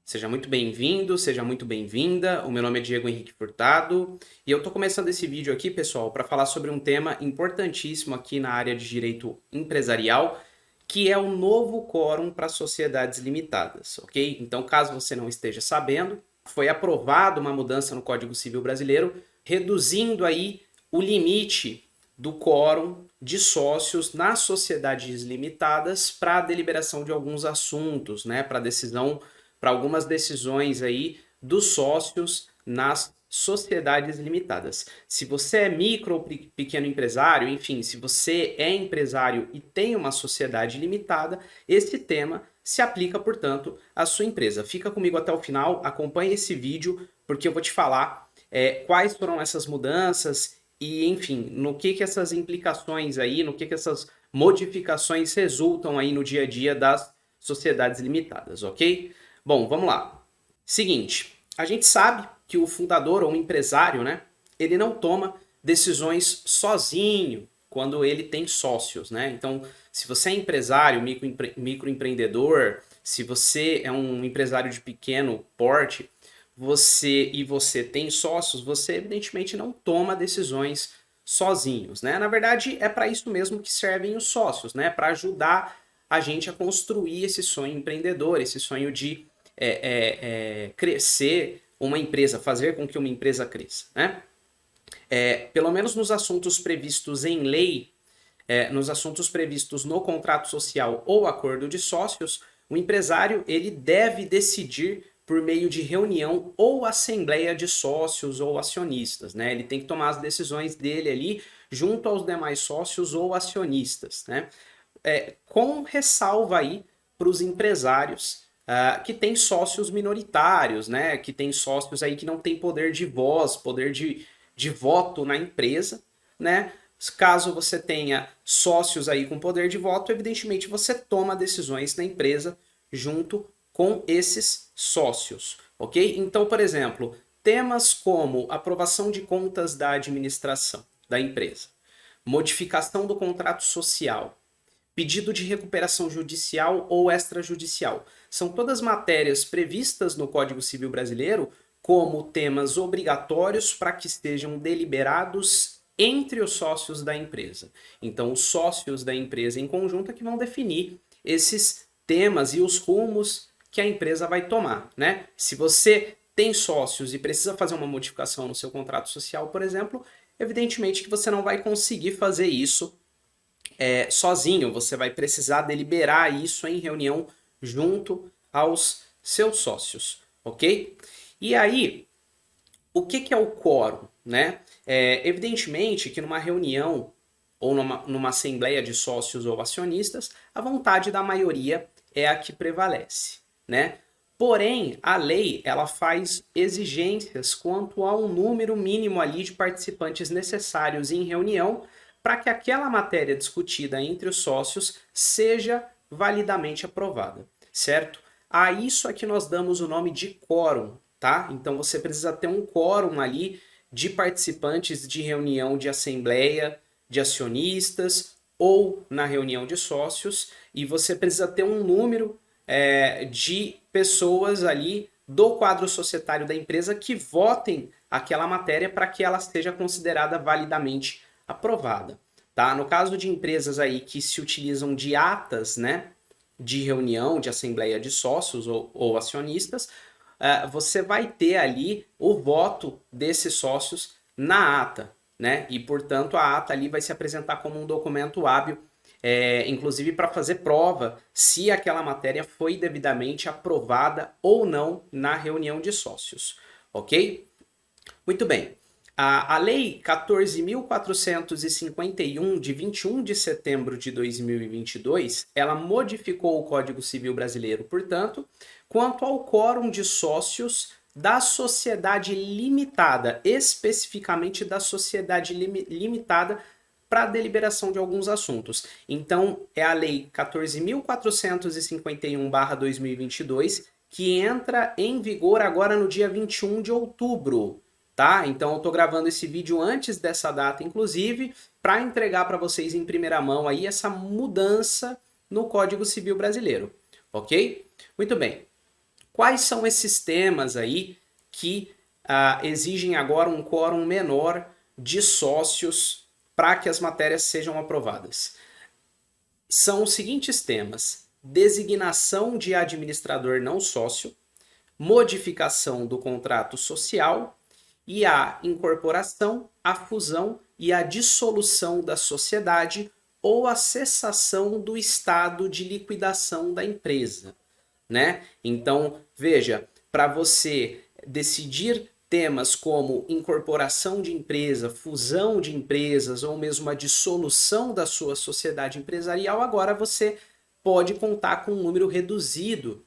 Seja muito bem-vindo, seja muito bem-vinda. O meu nome é Diego Henrique Furtado e eu estou começando esse vídeo aqui, pessoal, para falar sobre um tema importantíssimo aqui na área de direito empresarial, que é o novo quórum para sociedades limitadas, ok? Então, caso você não esteja sabendo, foi aprovada uma mudança no Código Civil Brasileiro, reduzindo aí o limite do quórum de sócios nas sociedades limitadas para a deliberação de alguns assuntos, né? Para algumas decisões aí dos sócios nas sociedades limitadas. Se você é micro ou pequeno empresário, enfim, se você é empresário e tem uma sociedade limitada, esse tema se aplica, portanto, à sua empresa. Fica comigo até o final, acompanhe esse vídeo, porque eu vou te falar quais foram essas mudanças e, enfim, no que essas implicações aí, no que essas modificações resultam aí no dia a dia das sociedades limitadas, ok? Bom, vamos lá. Seguinte, a gente sabe que o fundador ou um empresário, né, ele não toma decisões sozinho quando ele tem sócios, né? Então, se você é empresário, microempreendedor, se você é um empresário de pequeno porte, você tem sócios, você evidentemente não toma decisões sozinhos, né? Na verdade, é para isso mesmo que servem os sócios, né? Para ajudar a gente a construir esse sonho empreendedor, esse sonho de crescer uma empresa, fazer com que uma empresa cresça, né? Pelo menos nos assuntos previstos em lei, nos assuntos previstos no contrato social ou acordo de sócios, o empresário ele deve decidir por meio de reunião ou assembleia de sócios ou acionistas, né? Ele tem que tomar as decisões dele ali junto aos demais sócios ou acionistas, né? Com ressalva aí para os empresários que têm sócios minoritários, né? Que têm sócios aí que não têm poder de voz, poder de voto na empresa, né? Caso você tenha sócios aí com poder de voto, evidentemente você toma decisões na empresa junto com esses sócios, ok? Então, por exemplo, temas como aprovação de contas da administração da empresa, modificação do contrato social, pedido de recuperação judicial ou extrajudicial. São todas matérias previstas no Código Civil Brasileiro como temas obrigatórios para que estejam deliberados entre os sócios da empresa. Então, os sócios da empresa em conjunto é que vão definir esses temas e os rumos que a empresa vai tomar, né? Se você tem sócios e precisa fazer uma modificação no seu contrato social, por exemplo, evidentemente que você não vai conseguir fazer isso sozinho, você vai precisar deliberar isso em reunião junto aos seus sócios, ok? E aí, o que é o quórum, né? Evidentemente que numa reunião ou numa assembleia de sócios ou acionistas, a vontade da maioria é a que prevalece, né? Porém, a lei ela faz exigências quanto ao número mínimo ali de participantes necessários em reunião para que aquela matéria discutida entre os sócios seja validamente aprovada, certo? A isso é que nós damos o nome de quórum, tá? Então você precisa ter um quórum ali de participantes de reunião de assembleia, de acionistas ou na reunião de sócios, e você precisa ter um número de pessoas ali do quadro societário da empresa que votem aquela matéria para que ela seja considerada validamente aprovada. Tá? No caso de empresas aí que se utilizam de atas, né, de reunião, de assembleia de sócios ou acionistas, você vai ter ali o voto desses sócios na ata, né? E, portanto, a ata ali vai se apresentar como um documento hábil, inclusive para fazer prova se aquela matéria foi devidamente aprovada ou não na reunião de sócios, ok? Muito bem. A Lei 14.451, de 21 de setembro de 2022, ela modificou o Código Civil Brasileiro, portanto, quanto ao quórum de sócios da sociedade limitada, especificamente da sociedade limitada para a deliberação de alguns assuntos. Então, é a Lei 14.451/2022 que entra em vigor agora no dia 21 de outubro. Tá? Então eu tô gravando esse vídeo antes dessa data, inclusive, para entregar para vocês em primeira mão aí essa mudança no Código Civil Brasileiro, ok? Muito bem. Quais são esses temas aí que exigem agora um quórum menor de sócios para que as matérias sejam aprovadas? São os seguintes temas: designação de administrador não sócio, modificação do contrato social e a incorporação, a fusão e a dissolução da sociedade ou a cessação do estado de liquidação da empresa, né? Então, veja, para você decidir temas como incorporação de empresa, fusão de empresas ou mesmo a dissolução da sua sociedade empresarial, agora você pode contar com um número reduzido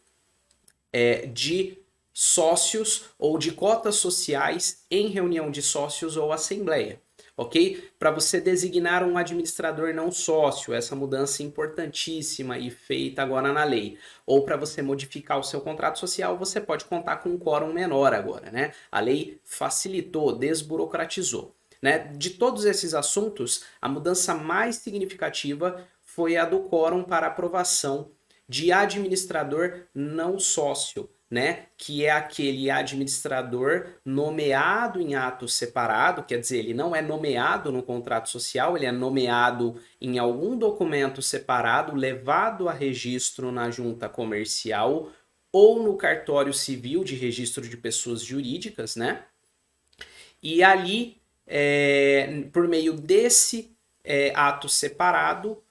de sócios ou de cotas sociais em reunião de sócios ou assembleia, ok? Para você designar um administrador não sócio, essa mudança importantíssima e feita agora na lei, ou para você modificar o seu contrato social, você pode contar com um quórum menor agora, né? A lei facilitou, desburocratizou, né? De todos esses assuntos, a mudança mais significativa foi a do quórum para aprovação de administrador não sócio, né? Que é aquele administrador nomeado em ato separado, quer dizer, ele não é nomeado no contrato social, ele é nomeado em algum documento separado, levado a registro na junta comercial ou no cartório civil de registro de pessoas jurídicas, né? E ali, por meio desse ato separado,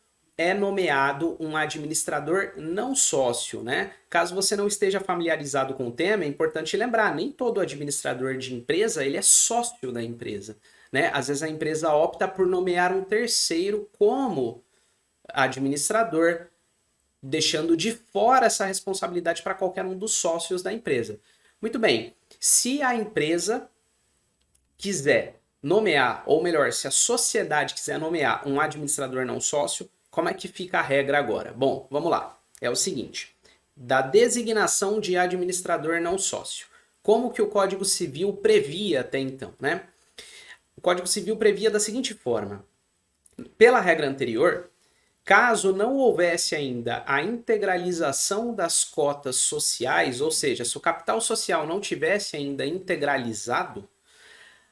é nomeado um administrador não sócio, né? Caso você não esteja familiarizado com o tema, é importante lembrar, nem todo administrador de empresa, ele é sócio da empresa, né? Às vezes a empresa opta por nomear um terceiro como administrador, deixando de fora essa responsabilidade para qualquer um dos sócios da empresa. Muito bem, se a empresa quiser nomear, ou melhor, se a sociedade quiser nomear um administrador não sócio, como é que fica a regra agora? Bom, vamos lá. É o seguinte, da designação de administrador não sócio. Como que o Código Civil previa até então, né? O Código Civil previa da seguinte forma: pela regra anterior, caso não houvesse ainda a integralização das cotas sociais, ou seja, se o capital social não tivesse ainda integralizado,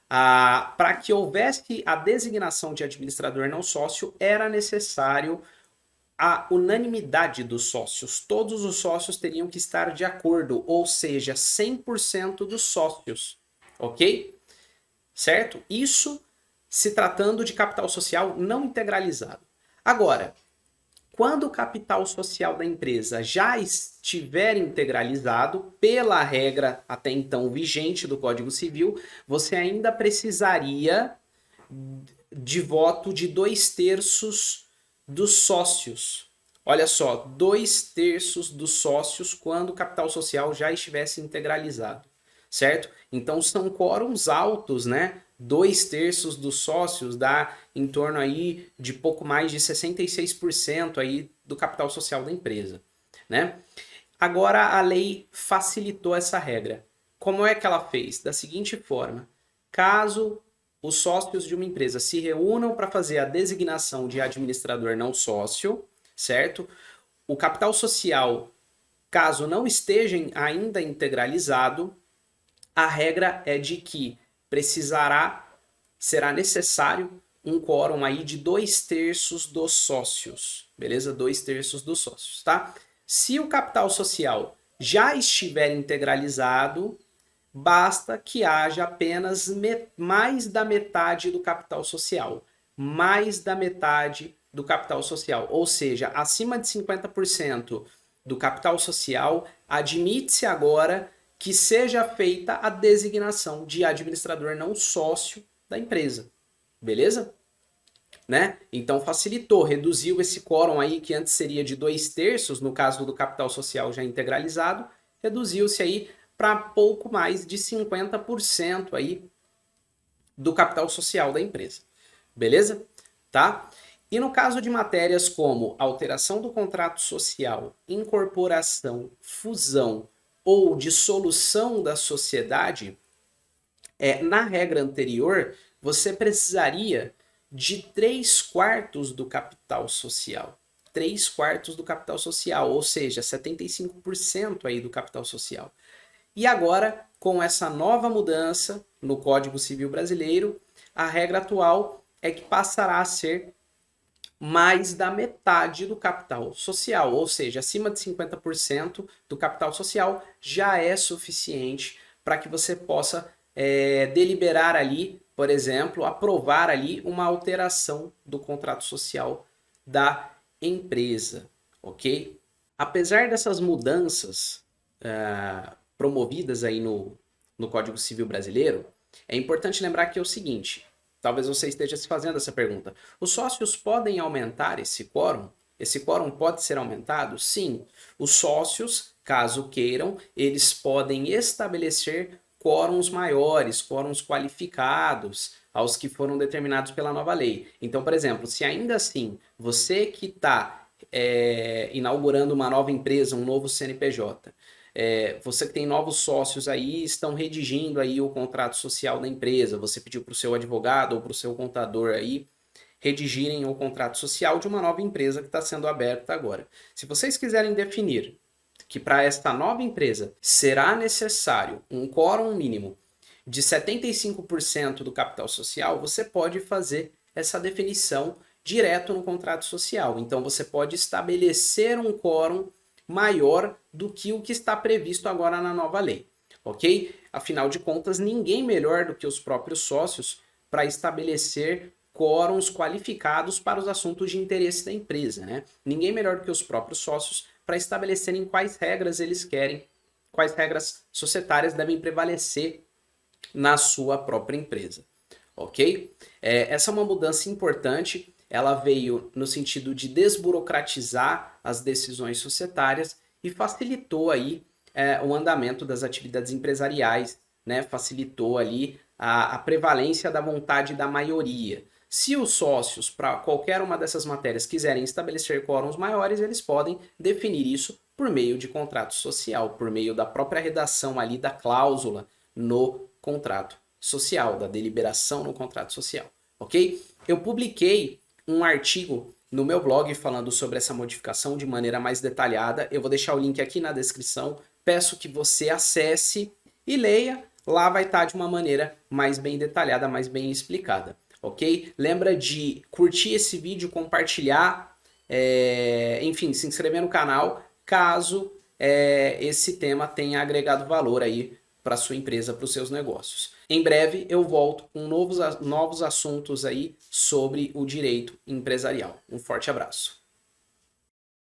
para que houvesse a designação de administrador não sócio, era necessário a unanimidade dos sócios. Todos os sócios teriam que estar de acordo, ou seja, 100% dos sócios, ok? Certo? Isso se tratando de capital social não integralizado. Agora, quando o capital social da empresa já estiver integralizado, pela regra até então vigente do Código Civil, você ainda precisaria de voto de 2/3 dos sócios. Olha só, 2/3 dos sócios quando o capital social já estivesse integralizado, certo? Então são quórums altos, né? 2/3 dos sócios dá em torno aí de pouco mais de 66% aí do capital social da empresa, né? Agora a lei facilitou essa regra. Como é que ela fez? Da seguinte forma: caso os sócios de uma empresa se reúnam para fazer a designação de administrador não sócio, certo? O capital social, caso não esteja ainda integralizado, a regra é de que será necessário um quórum aí de 2/3 dos sócios, beleza? 2/3 dos sócios, tá? Se o capital social já estiver integralizado, basta que haja apenas mais da metade do capital social. Mais da metade do capital social. Ou seja, acima de 50% do capital social, admite-se agora que seja feita a designação de administrador não sócio da empresa. Beleza? Né? Então facilitou, reduziu esse quórum aí que antes seria de 2/3, no caso do capital social já integralizado, reduziu-se aí para pouco mais de 50% aí do capital social da empresa. Beleza? Tá? E no caso de matérias como alteração do contrato social, incorporação, fusão ou dissolução da sociedade, na regra anterior, você precisaria de 3/4 do capital social. 3/4 do capital social, ou seja, 75% aí do capital social. E agora, com essa nova mudança no Código Civil Brasileiro, a regra atual é que passará a ser mais da metade do capital social, ou seja, acima de 50% do capital social já é suficiente para que você possa deliberar ali, por exemplo, aprovar ali uma alteração do contrato social da empresa, ok? Apesar dessas mudanças promovidas aí no Código Civil Brasileiro, é importante lembrar que é o seguinte, talvez você esteja se fazendo essa pergunta, os sócios podem aumentar esse quórum? Esse quórum pode ser aumentado? Sim, os sócios, caso queiram, eles podem estabelecer quórums maiores, quórums qualificados, aos que foram determinados pela nova lei. Então, por exemplo, se ainda assim você que está inaugurando uma nova empresa, um novo CNPJ, você que tem novos sócios aí, estão redigindo aí o contrato social da empresa, você pediu para o seu advogado ou para o seu contador aí redigirem o contrato social de uma nova empresa que está sendo aberta agora. Se vocês quiserem definir que para esta nova empresa será necessário um quórum mínimo de 75% do capital social, você pode fazer essa definição direto no contrato social. Então você pode estabelecer um quórum maior do que o que está previsto agora na nova lei, ok? Afinal de contas, ninguém melhor do que os próprios sócios para estabelecer quórums qualificados para os assuntos de interesse da empresa, né? Ninguém melhor do que os próprios sócios para estabelecerem quais regras eles querem, quais regras societárias devem prevalecer na sua própria empresa, ok? Essa é uma mudança importante, ela veio no sentido de desburocratizar as decisões societárias e facilitou aí o andamento das atividades empresariais, né? Facilitou ali a prevalência da vontade da maioria. Se os sócios, para qualquer uma dessas matérias, quiserem estabelecer quórums maiores, eles podem definir isso por meio de contrato social, por meio da própria redação ali da cláusula no contrato social, da deliberação no contrato social, ok? Eu publiquei um artigo no meu blog falando sobre essa modificação de maneira mais detalhada. Eu vou deixar o link aqui na descrição. Peço que você acesse e leia. Lá vai estar de uma maneira mais bem detalhada, mais bem explicada, ok? Lembra de curtir esse vídeo, compartilhar, enfim, se inscrever no canal, caso esse tema tenha agregado valor aí para sua empresa, para os seus negócios. Em breve eu volto com novos assuntos aí sobre o direito empresarial. Um forte abraço.